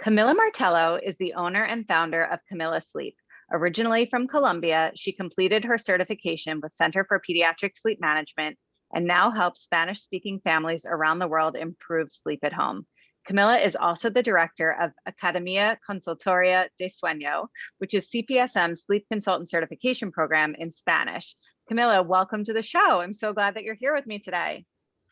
Camila Martelo is the owner and founder of Camila Sleep. Originally from Colombia, she completed her certification with Center for Pediatric Sleep Management and now helps Spanish-speaking families around the world improve sleep at home. Camila is also the director of Academia Consultoría de Sueño, which is CPSM sleep consultant certification program in Spanish. Camila, welcome to the show. I'm so glad that you're here with me today.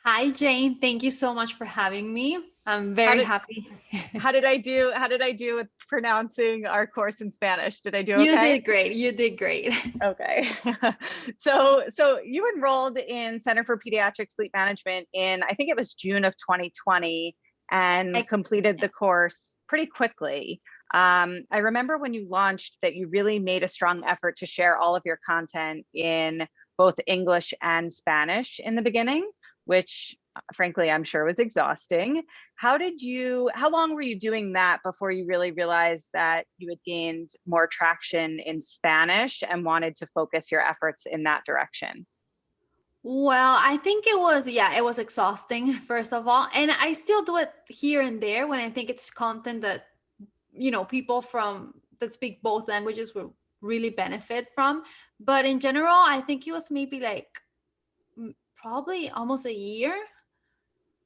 Hi, Jane. Thank you so much for having me. I'm very happy. How did I do with pronouncing our course in Spanish? Did I do okay? You did great. You did great. Okay. So you enrolled in Center for Pediatric Sleep Management in, I think it was June of 2020, and completed the course pretty quickly. I remember when you launched that you really made a strong effort to share all of your content in both English and Spanish in the beginning, which frankly, I'm sure was exhausting. How long were you doing that before you really realized that you had gained more traction in Spanish and wanted to focus your efforts in that direction? Well, I think it was exhausting, first of all. And I still do it here and there when I think it's content that, people that speak both languages will really benefit from. But in general, I think it was maybe like probably almost a year,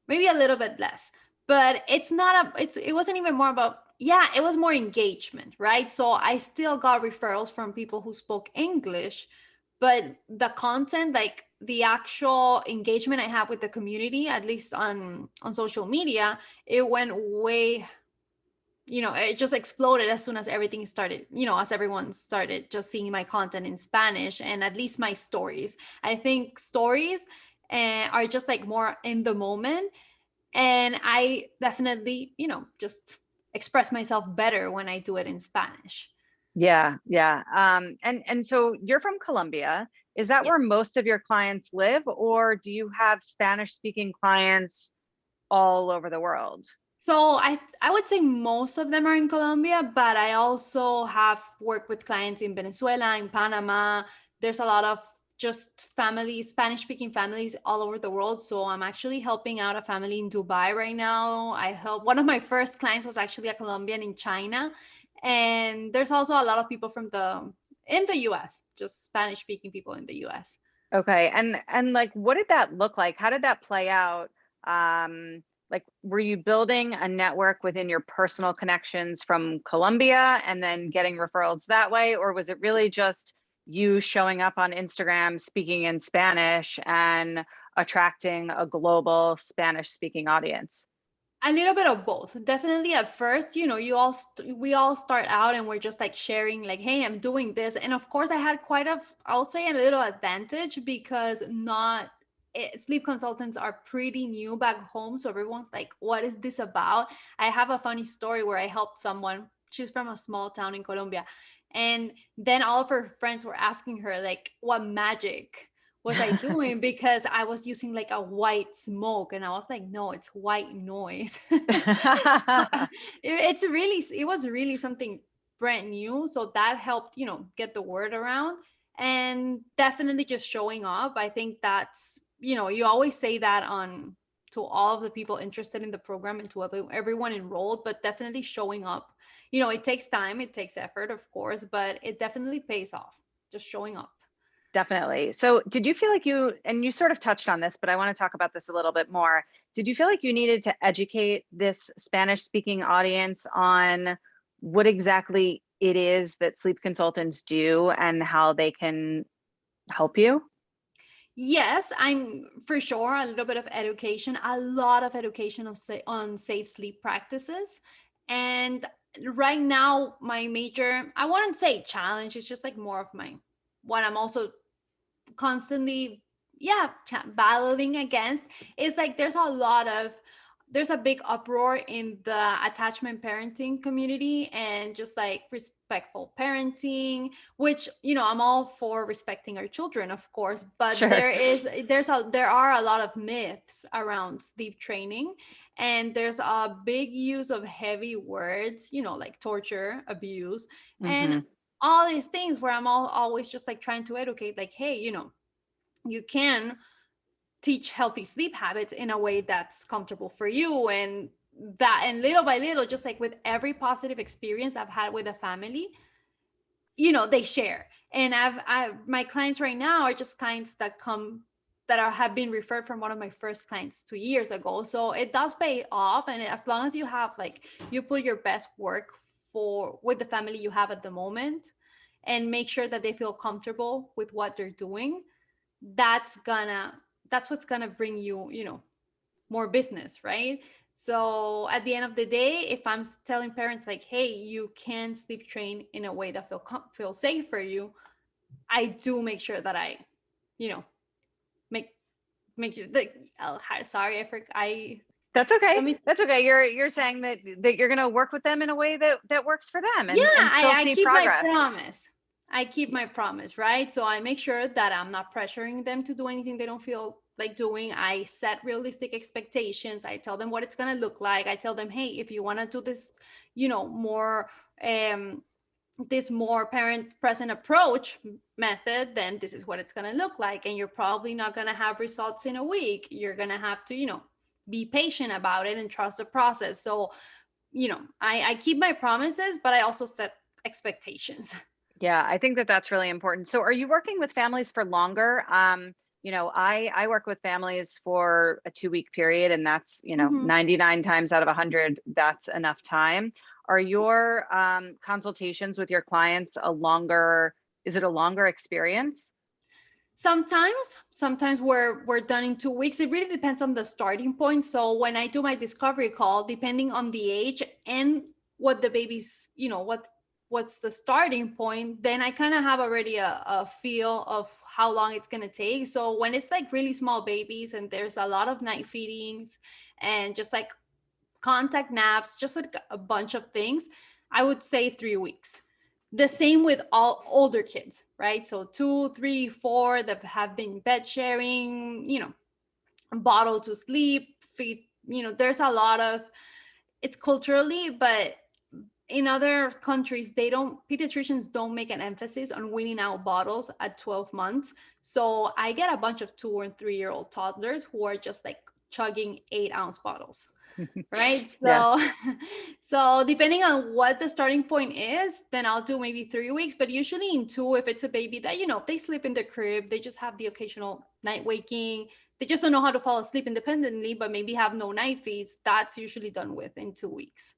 maybe a little bit less, but it wasn't even more about, it was more engagement, right? So I still got referrals from people who spoke English, but the content, like the actual engagement I have with the community, at least on social media, it went way, it just exploded as soon as everything started, as everyone started just seeing my content in Spanish, and at least my stories. I think stories are just like more in the moment. And I definitely, just express myself better when I do it in Spanish. Yeah. And so you're from Colombia. Is that where most of your clients live, or do you have Spanish speaking clients all over the world? So I would say most of them are in Colombia, but I also have worked with clients in Venezuela, in Panama. There's a lot of just families, Spanish speaking families all over the world. So I'm actually helping out a family in Dubai right now. One of my first clients was actually a Colombian in China. And there's also a lot of people in the US, just Spanish speaking people in the US. Okay. And like, what did that look like? How did that play out? Like, were you building a network within your personal connections from Colombia and then getting referrals that way? Or was it really just you showing up on Instagram, speaking in Spanish and attracting a global Spanish speaking audience? A little bit of both. Definitely at first, we all start out and we're just like sharing like, hey, I'm doing this. And of course I had I would say a little advantage because sleep consultants are pretty new back home. So everyone's like, what is this about? I have a funny story where I helped someone. She's from a small town in Colombia. And then all of her friends were asking her like, what magic was I doing, because I was using like a white smoke, and I was like, no, it's white noise. It was really something brand new. So that helped, get the word around, and definitely just showing up. I think that's, you always say that to all of the people interested in the program and to everyone enrolled, but definitely showing up. It takes time, it takes effort, of course, but it definitely pays off, just showing up. Definitely. So did you feel like you sort of touched on this, but I want to talk about this a little bit more. Did you feel like you needed to educate this Spanish speaking audience on what exactly it is that sleep consultants do and how they can help you? Yes, I'm for sure a little bit of education, a lot of education on safe sleep practices. And right now, my major, I wouldn't say challenge, it's just like more of what I'm also constantly battling against is like there's a big uproar in the attachment parenting community and just like respectful parenting, which I'm all for respecting our children, of course, but Sure. there are a lot of myths around sleep training, and there's a big use of heavy words, like torture, abuse, and all these things where I'm always just like trying to educate, like, hey, you can teach healthy sleep habits in a way that's comfortable for you, and that, and little by little, just like with every positive experience I've had with a family, they share. And my clients right now are just clients that have been referred from one of my first clients 2 years ago. So it does pay off. And as long as you have you put your best work with the family you have at the moment, and make sure that they feel comfortable with what they're doing, that's what's gonna bring you, more business, right? So at the end of the day, if I'm telling parents hey, you can sleep train in a way that feel safe for you, I do make sure that I, make you sorry, That's okay. let me That's okay. You're saying that you're going to work with them in a way that works for them, yeah, and still I see keep progress. my promise. I keep my promise, right? So I make sure that I'm not pressuring them to do anything they don't feel like doing. I set realistic expectations. I tell them what it's going to look like. I tell them, hey, if you want to do this, more, this more parent present approach method, then this is what it's going to look like. And you're probably not going to have results in a week. You're going to have to, be patient about it and trust the process. So, I keep my promises, but I also set expectations. Yeah, I think that's really important. So are you working with families for longer? I work with families for a 2-week period, and that's, 99 times out of 100, that's enough time. Are your consultations with your clients is it a longer experience? Sometimes we're done in 2 weeks. It really depends on the starting point. So when I do my discovery call, depending on the age and what the baby's, what's the starting point, then I kind of have already a feel of how long it's going to take. So when it's really small babies and there's a lot of night feedings and just contact naps, just a bunch of things, I would say 3 weeks. The same with all older kids, right? So 2, 3, 4 that have been bed sharing, bottle to sleep, feed, there's a lot of, it's culturally, but in other countries, pediatricians don't make an emphasis on weaning out bottles at 12 months. So I get a bunch of 2 or 3-year-old toddlers who are just chugging 8-ounce bottles. Right. So, Yeah. so depending on what the starting point is, then I'll do maybe 3 weeks, but usually in 2, if it's a baby that, they sleep in the crib, they just have the occasional night waking, they just don't know how to fall asleep independently, but maybe have no night feeds, that's usually done with in 2 weeks.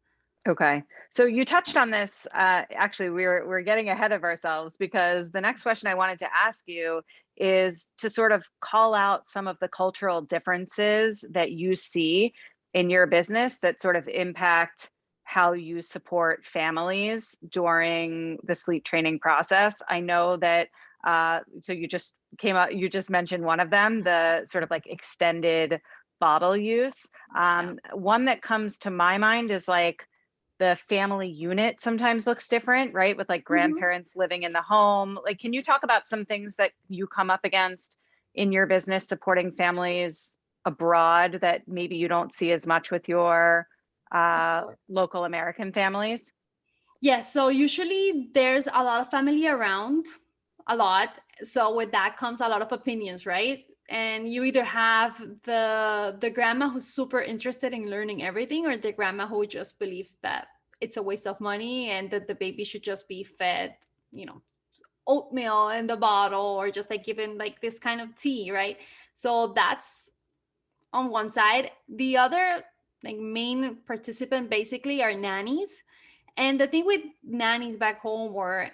Okay. So you touched on this. Actually, we're getting ahead of ourselves, because the next question I wanted to ask you is to sort of call out some of the cultural differences that you see in your business that sort of impact how you support families during the sleep training process. I know that, so you just mentioned one of them, the sort of extended bottle use. One that comes to my mind is the family unit sometimes looks different, right? With grandparents living in the home. Can you talk about some things that you come up against in your business supporting families abroad that maybe you don't see as much with your local American families? Yes. So usually there's a lot of family around, a lot. So with that comes a lot of opinions, right? And you either have the grandma who's super interested in learning everything, or the grandma who just believes that it's a waste of money and that the baby should just be fed, oatmeal in the bottle, or just given this kind of tea, right? So that's on one side. The other main participant basically are nannies. And the thing with nannies back home, or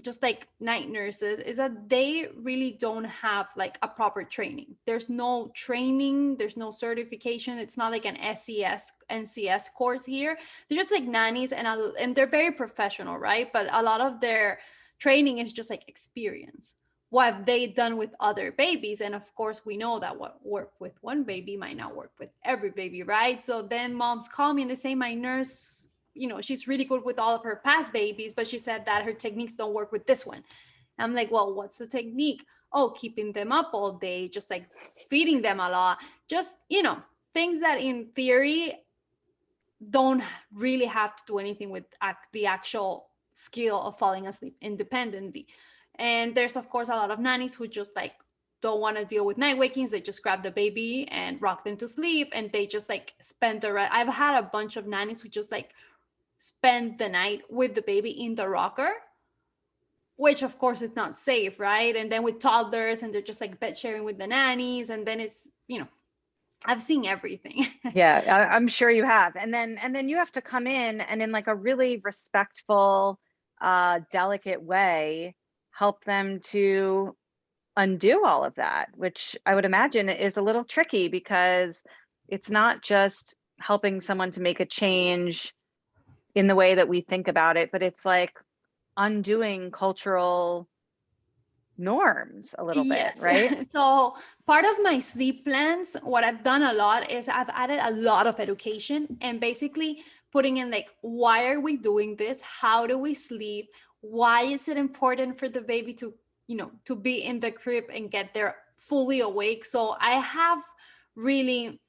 just night nurses, is that they really don't have a proper training. There's no training, there's no certification. It's not an SES, NCS course here. They're just nannies, and they're very professional, right? But a lot of their training is just experience. What have they done with other babies? And of course, we know that what worked with one baby might not work with every baby, right? So then moms call me and they say, my nurse, she's really good with all of her past babies, but she said that her techniques don't work with this one. I'm like, well, what's the technique? Oh, keeping them up all day, just feeding them a lot, just, things that in theory don't really have to do anything with the actual skill of falling asleep independently. And there's of course a lot of nannies who just don't want to deal with night wakings. They just grab the baby and rock them to sleep, and they just like spend the rest. I've had a bunch of nannies who just like spend the night with the baby in the rocker, which of course is not safe, right? And then with toddlers, and they're just like bed sharing with the nannies, and then it's, you know, I've seen everything. Yeah, I'm sure you have. And then you have to come in and like a really respectful, delicate way, help them to undo all of that, which I would imagine is a little tricky, because it's not just helping someone to make a change in the way that we think about it, but it's like undoing cultural norms a little bit, Yes. right? So part of my sleep plans, what I've done a lot is I've added a lot of education, and basically putting in like, why are we doing this? How do we sleep? Why is it important for the baby to, you know, to be in the crib and get there fully awake? So I have really,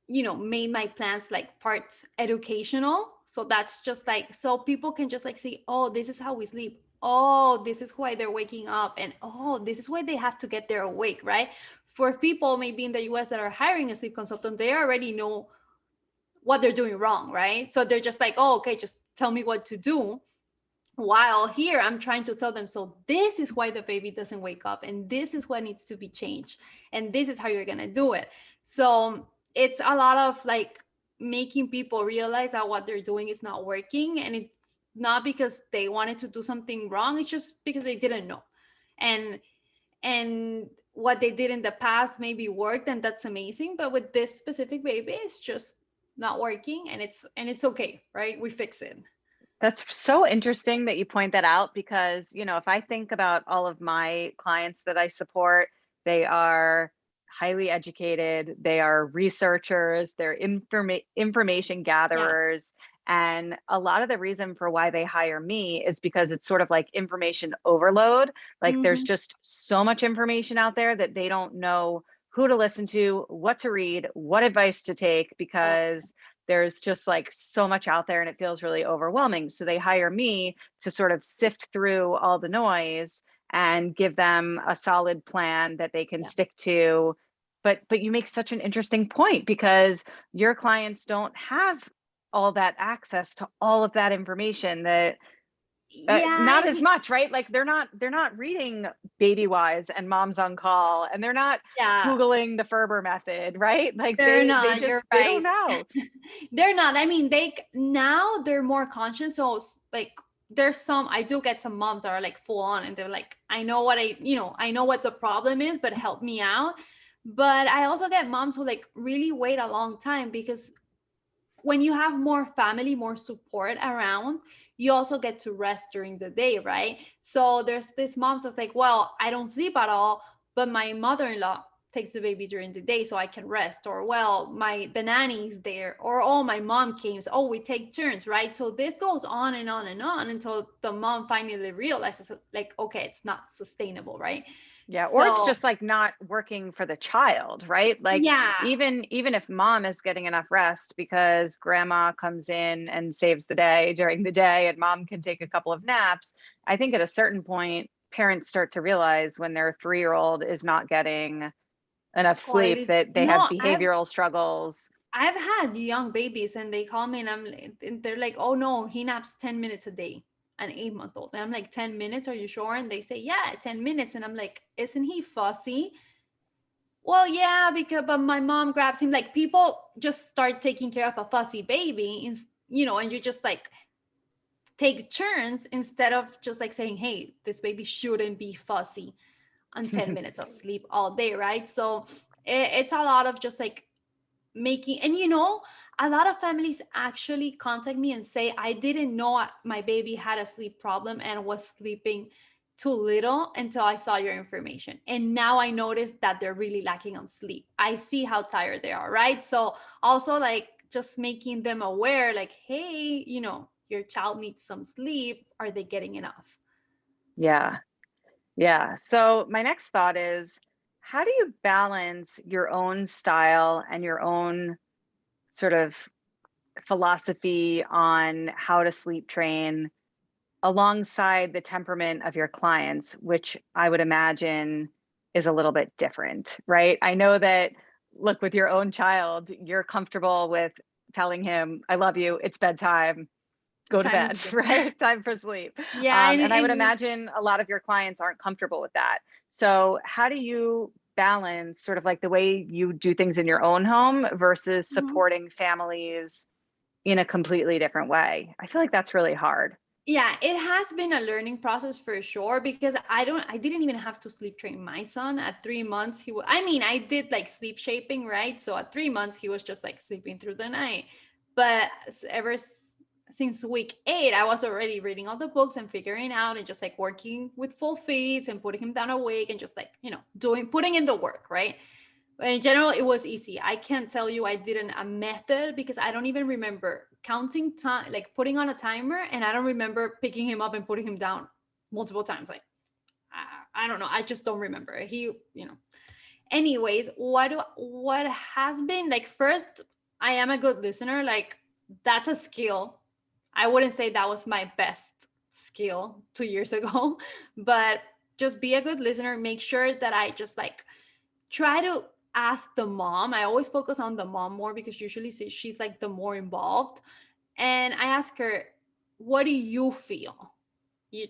you know, made my plans like parts educational. So that's just like, so people can just like see, oh, this is how we sleep. Oh, this is why they're waking up. And oh, this is why they have to get there awake, right? For people maybe in the US that are hiring a sleep consultant, they already know what they're doing wrong, right? So they're just like, oh, okay, just tell me what to do. While here, I'm trying to tell them, so this is why the baby doesn't wake up, and this is what needs to be changed, and this is how you're gonna do it. So it's a lot of like making people realize that what they're doing is not working, and it's not because they wanted to do something wrong, it's just because they didn't know. And what they did in the past maybe worked, and that's amazing, but with this specific baby, it's just not working, and it's okay, right? We fix it. That's so interesting that you point that out, because, you know, if I think about all of my clients that I support, they are highly educated, they are researchers, they're information Yeah. gatherers. And a lot of the reason for why they hire me is because it's sort of like information overload. Like there's Hmm. just so much information out there that they don't know who to listen to, what to read, what advice to take, Yeah. because there's just like so much out there and it feels really overwhelming. So they hire me to sort of sift through all the noise and give them a solid plan that they can Yeah. stick to. But you make such an interesting point, because your clients don't have all that access to all of that information, that Yeah. not as much, right? Like they're not reading Baby Wise and Moms on Call, and they're not Yeah, Googling the Ferber method, right? Like they're they not. just You're they don't right. know. They're not. I mean, now they're more conscious. So like, there's some, I do get some moms that are like full on, and they're like, I know what I know what the problem is, but help me out. But I also get moms who like really wait a long time, because when you have more family, more support around, you also get to rest during the day, right? So there's this mom that's like, well, I don't sleep at all, but my mother-in-law takes the baby during the day so I can rest. Or well, the nanny's there, or oh, my mom came, so oh, we take turns, right? So this goes on and on and on until the mom finally realizes like, okay, it's not sustainable, right? Yeah, or it's So just like not working for the child, right? Like yeah. even if mom is getting enough rest because grandma comes in and saves the day during the day and mom can take a couple of naps, I think at a certain point parents start to realize when their 3-year-old is not getting enough Oh, it sleep is. that they have No, behavioral struggles. I've had young babies, and they call me, and and they're like, oh no, he naps 10 minutes a day, an 8 month old. And I'm like, 10 minutes? Are you sure? And they say, yeah, 10 minutes. And I'm like, isn't he fussy? Well, yeah, because, but my mom grabs him. Like, people just start taking care of a fussy baby, and you just like take turns instead of just like saying, hey, this baby shouldn't be fussy on 10 minutes of sleep all day, right? So it's a lot of just like making, and a lot of families actually contact me and say, I didn't know my baby had a sleep problem and was sleeping too little until I saw your information, and now I notice that they're really lacking on sleep. I see how tired they are, right? So also like just making them aware, like, hey, your child needs some sleep. Are they getting enough? Yeah. Yeah. So my next thought is, how do you balance your own style and your own sort of philosophy on how to sleep train alongside the temperament of your clients, which I would imagine is a little bit different, right? I know that, look, with your own child, you're comfortable with telling him, I love you, it's bedtime, go to Time to bed, sleep. right? Time for sleep. Yeah, And I would imagine a lot of your clients aren't comfortable with that. So how do you balance sort of like the way you do things in your own home versus Mhm. supporting families in a completely different way? I feel like that's really hard. Yeah, it has been a learning process for sure, because I didn't even have to sleep train my son at 3 months. I mean, I did like sleep shaping, right? So at 3 months, he was just like sleeping through the night. But since week 8, I was already reading all the books and figuring out and just like working with full feeds and putting him down awake and just like, putting in the work, right? But in general, it was easy. I can't tell you I didn't a method, because I don't even remember counting time, like putting on a timer, and I don't remember picking him up and putting him down multiple times. Like, I don't know. I just don't remember. Anyways, what has been like, first, I am a good listener. Like, that's a skill. I wouldn't say that was my best skill 2 years ago, but just be a good listener. Make sure that I just like try to ask the mom. I always focus on the mom more, because usually she's like the more involved. And I ask her, what do you feel?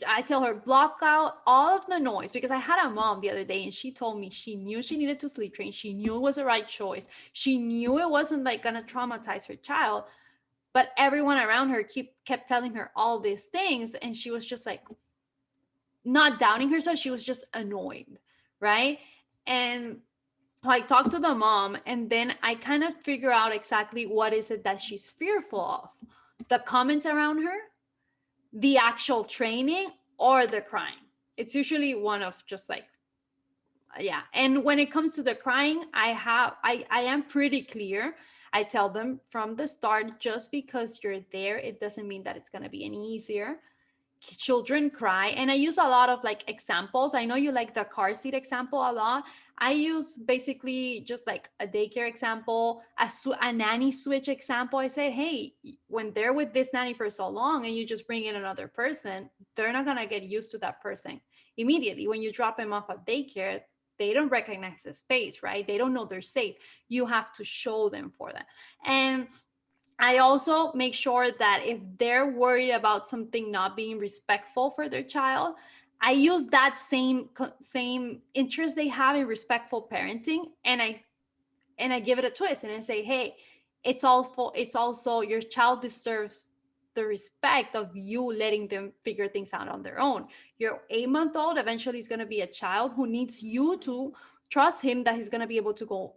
I tell her, block out all of the noise, because I had a mom the other day and she told me she knew she needed to sleep train. She knew it was the right choice. She knew it wasn't like going to traumatize her child, but everyone around her kept telling her all these things. And she was just like not doubting herself. She was just annoyed. Right. And I talk to the mom, and then I kind of figure out exactly what is it that she's fearful of. The comments around her, the actual training, or the crying. It's usually one of just like, yeah. And when it comes to the crying, I am pretty clear. I tell them from the start, just because you're there, it doesn't mean that it's going to be any easier. Children cry, and I use a lot of like examples. I know you like the car seat example a lot. I use basically just like a daycare example, a nanny switch example. I said, hey, when they're with this nanny for so long and you just bring in another person, they're not going to get used to that person immediately. When you drop them off at daycare, they don't recognize the space, right? They don't know they're safe. You have to show them for that. And I also make sure that if they're worried about something not being respectful for their child, I use that same interest they have in respectful parenting, and I give it a twist, and I say, hey, it's also your child deserves the respect of you letting them figure things out on their own. Your 8-month old eventually is going to be a child who needs you to trust him that he's going to be able to go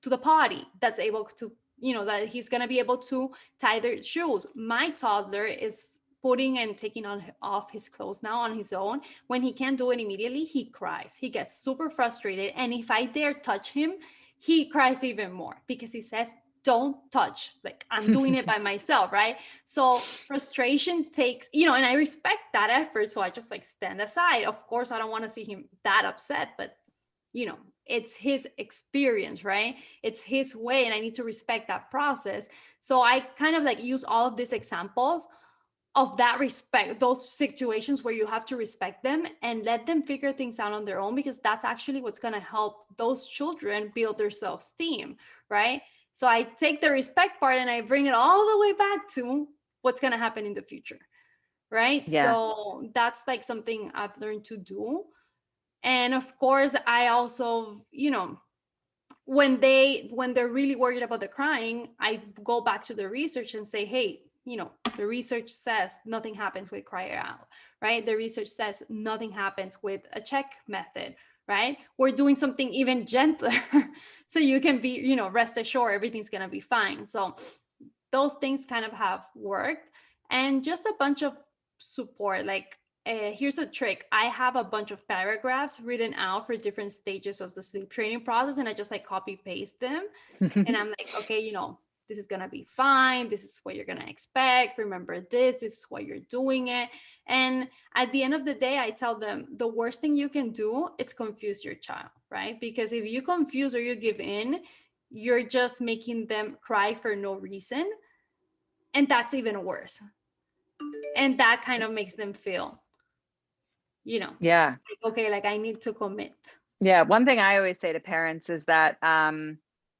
to the potty, that's able to, that he's going to be able to tie their shoes. My toddler is putting and taking off his clothes now on his own. When he can't do it immediately, he cries. He gets super frustrated. And if I dare touch him, he cries even more, because he says, don't touch, like I'm doing it by myself, right? So frustration takes, and I respect that effort. So I just like stand aside. Of course, I don't want to see him that upset, but it's his experience, right? It's his way, and I need to respect that process. So I kind of like use all of these examples of that respect, those situations where you have to respect them and let them figure things out on their own, because that's actually what's going to help those children build their self-esteem, right? So I take the respect part and I bring it all the way back to what's going to happen in the future, right? Yeah. So that's like something I've learned to do. And of course, I also, when they're really worried about the crying, I go back to the research and say, hey, the research says nothing happens with cry out, right? The research says nothing happens with a check method, right? We're doing something even gentler so you can be, rest assured everything's going to be fine. So those things kind of have worked, and just a bunch of support. Like, here's a trick. I have a bunch of paragraphs written out for different stages of the sleep training process, and I just like copy paste them. And I'm like, okay, this is going to be fine. This is what you're going to expect. Remember this is why you're doing it. And at the end of the day, I tell them the worst thing you can do is confuse your child, right? Because if you confuse or you give in, you're just making them cry for no reason. And that's even worse. And that kind of makes them feel, Yeah. like, okay, like I need to commit. Yeah. One thing I always say to parents is that,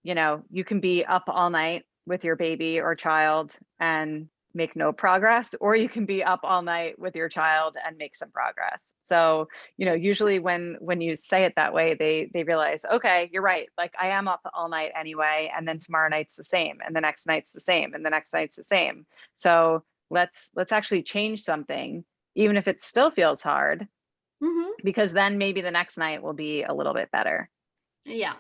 you can be up all night with your baby or child and make no progress, or you can be up all night with your child and make some progress. So, usually when you say it that way, they realize, okay, you're right. Like I am up all night anyway, and then tomorrow night's the same, and the next night's the same, and the next night's the same. So let's actually change something, even if it still feels hard, Mm-hmm. because then maybe the next night will be a little bit better. Yeah,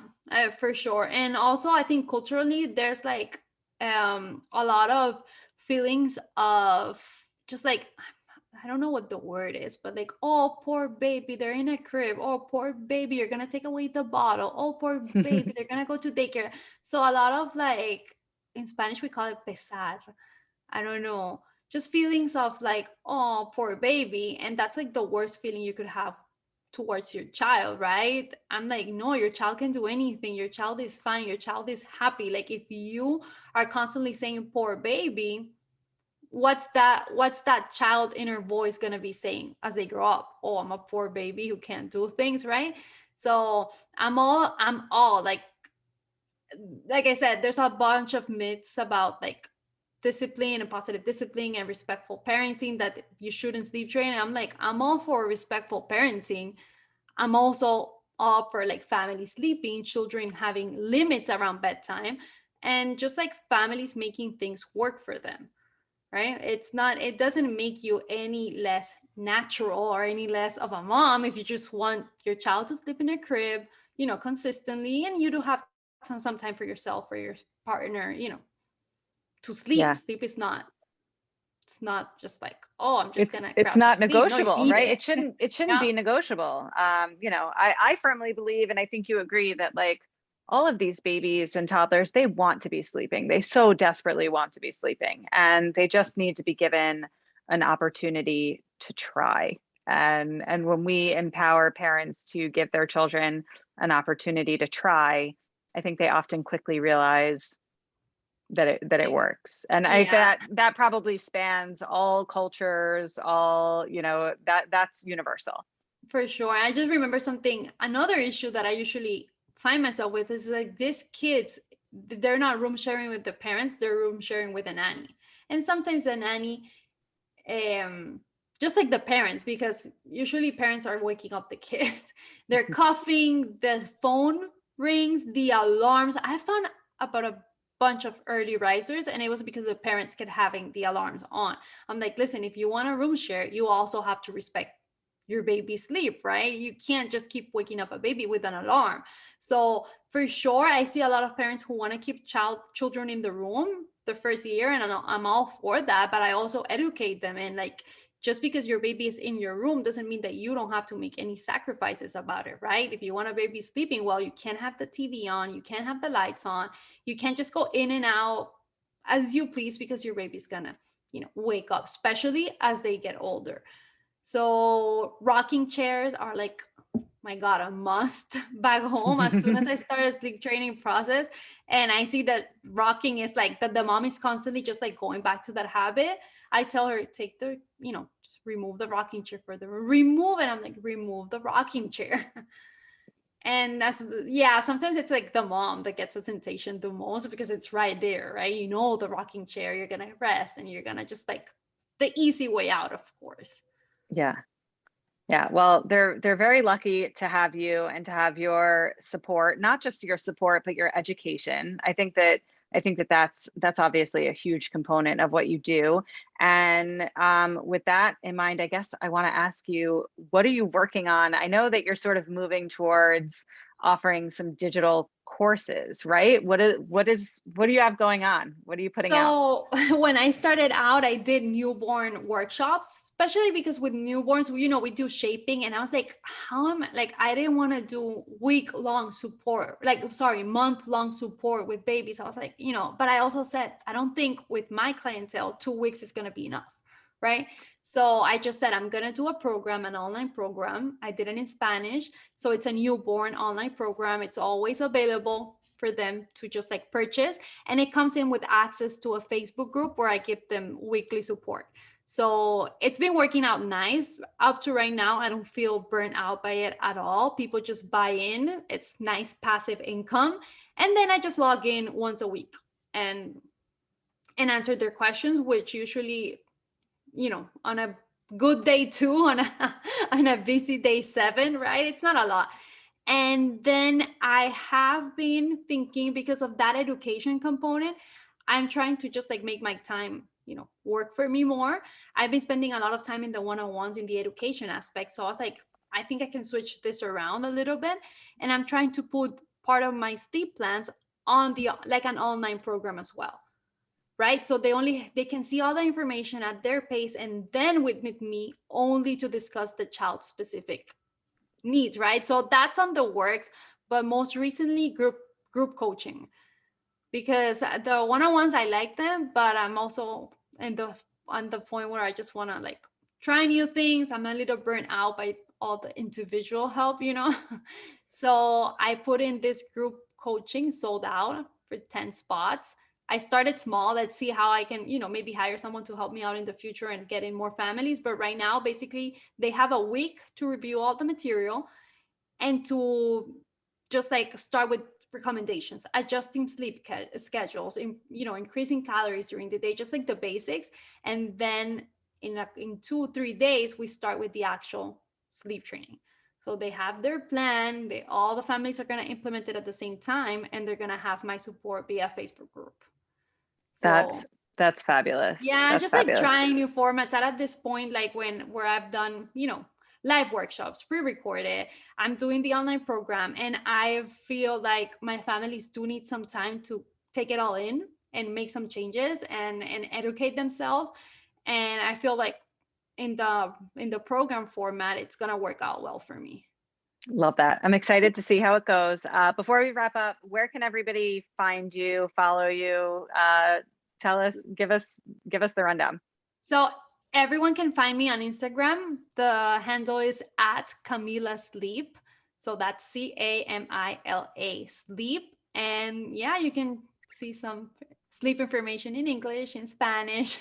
for sure. And also, I think culturally, there's like a lot of feelings of just like, I don't know what the word is, but like, oh, poor baby, they're in a crib. Oh, poor baby, you're gonna take away the bottle. Oh, poor baby, they're gonna go to daycare. So a lot of like, in Spanish we call it pesar. I don't know, just feelings of like, oh, poor baby. And that's like the worst feeling you could have towards your child, right? I'm like, no, your child can do anything. Your child is fine. Your child is happy. Like if you are constantly saying poor baby, what's that child inner voice going to be saying as they grow up? Oh, I'm a poor baby who can't do things, right? So I'm all like I said, there's a bunch of myths about like discipline and positive discipline and respectful parenting that you shouldn't sleep train. And I'm like, I'm all for respectful parenting. I'm also all for like family sleeping, children having limits around bedtime, and just like families making things work for them, right? It doesn't make you any less natural or any less of a mom if you just want your child to sleep in a crib, consistently, and you do have some time for yourself, for your partner, to sleep. Yeah. Sleep is not, it's not just like, oh, I'm just It's gonna it's grab some not sleep. No, you negotiable, need right? it. It shouldn't Yeah, be negotiable. I firmly believe, and I think you agree, that like all of these babies and toddlers, they want to be sleeping. They so desperately want to be sleeping, and they just need to be given an opportunity to try. And when we empower parents to give their children an opportunity to try, I think they often quickly realize that it works. And I yeah, that probably spans all cultures, all, that's universal. for sure. I just remember something. Another issue that I usually find myself with is like these kids, they're not room sharing with the parents, they're room sharing with a nanny. And sometimes the nanny, um, just like the parents, because usually parents are waking up the kids, they're coughing, the phone rings, the alarms. I found about a bunch of early risers, and it was because the parents kept having the alarms on. I'm like, listen, if you want a room share, you also have to respect your baby's sleep, right? You can't just keep waking up a baby with an alarm. So for sure, I see a lot of parents who want to keep children in the room the first year, and I'm all for that. But I also educate them, and like, just because your baby is in your room doesn't mean that you don't have to make any sacrifices about it, right? If you want a baby sleeping well, you can't have the TV on, you can't have the lights on, you can't just go in and out as you please, because your baby's gonna, wake up, especially as they get older. So rocking chairs are like, my God, a must back home as soon as I started sleep training process. And I see that rocking is like that the mom is constantly just like going back to that habit. I tell her, take the, just remove the rocking chair for the remove. And I'm like, remove the rocking chair. And yeah, sometimes it's like the mom that gets the temptation the most because it's right there, right? The rocking chair, you're going to rest and you're going to just like the easy way out, of course. Yeah. Yeah, well, they're very lucky to have you and to have your support, not just your support, but your education. I think that that's obviously a huge component of what you do. And with that in mind, I guess I want to ask you, what are you working on? I know that you're sort of moving towards offering some digital courses, right? What do you have going on? What are you putting out? So when I started out, I did newborn workshops, especially because with newborns, we do shaping. And I was like, how am I, like, I didn't want to do week-long support, like, sorry, month-long support with babies. I was like, but I also said, I don't think with my clientele, 2 weeks is going to be enough. Right. So I just said, I'm going to do a program, an online program. I did it in Spanish. So it's a newborn online program. It's always available. for them to just like purchase. And it comes in with access to a Facebook group where I give them weekly support. So it's been working out nice. Up to right now, I don't feel burnt out by it at all. People just buy in. It's nice passive income. And then I just log in once a week and answer their questions, which usually, on a good day 2, on a busy day 7, right? It's not a lot. And then I have been thinking, because of that education component, I'm trying to just like make my time, work for me more. I've been spending a lot of time in the one-on-ones in the education aspect. So I was like, I think I can switch this around a little bit. And I'm trying to put part of my sleep plans on like an online program as well. Right? So they can see all the information at their pace, and then with me only to discuss the child specific needs, right? So that's on the works, but most recently group coaching, because the one-on-ones, I like them, but I'm also on the point where I just want to like try new things. I'm a little burnt out by all the individual help, So I put in this group coaching, sold out for 10 spots. I started small. Let's see how I can, maybe hire someone to help me out in the future and get in more families. But right now, basically, they have a week to review all the material and to just like start with recommendations, adjusting sleep schedules, increasing calories during the day, just like the basics. And then in 2-3 days, we start with the actual sleep training. So they have their plan. All the families are going to implement it at the same time, and they're going to have my support via Facebook group. So, that's fabulous. Yeah, that's just fabulous. like trying new formats. And at this point, like where I've done, live workshops, pre-recorded, I'm doing the online program, and I feel like my families do need some time to take it all in and make some changes and educate themselves. And I feel like in the program format, it's gonna work out well for me. Love that. I'm excited to see how it goes. Before we wrap up, where can everybody find you, follow you? Tell us, give us the rundown. So everyone can find me on Instagram. The handle is at Camila Sleep. So that's CAMILA Sleep. And yeah, you can see some sleep information in English, in Spanish.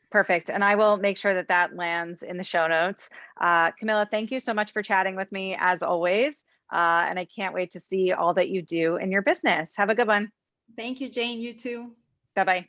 Perfect. And I will make sure that lands in the show notes. Camila, thank you so much for chatting with me as always. And I can't wait to see all that you do in your business. Have a good one. Thank you, Jayne. You too. Bye-bye.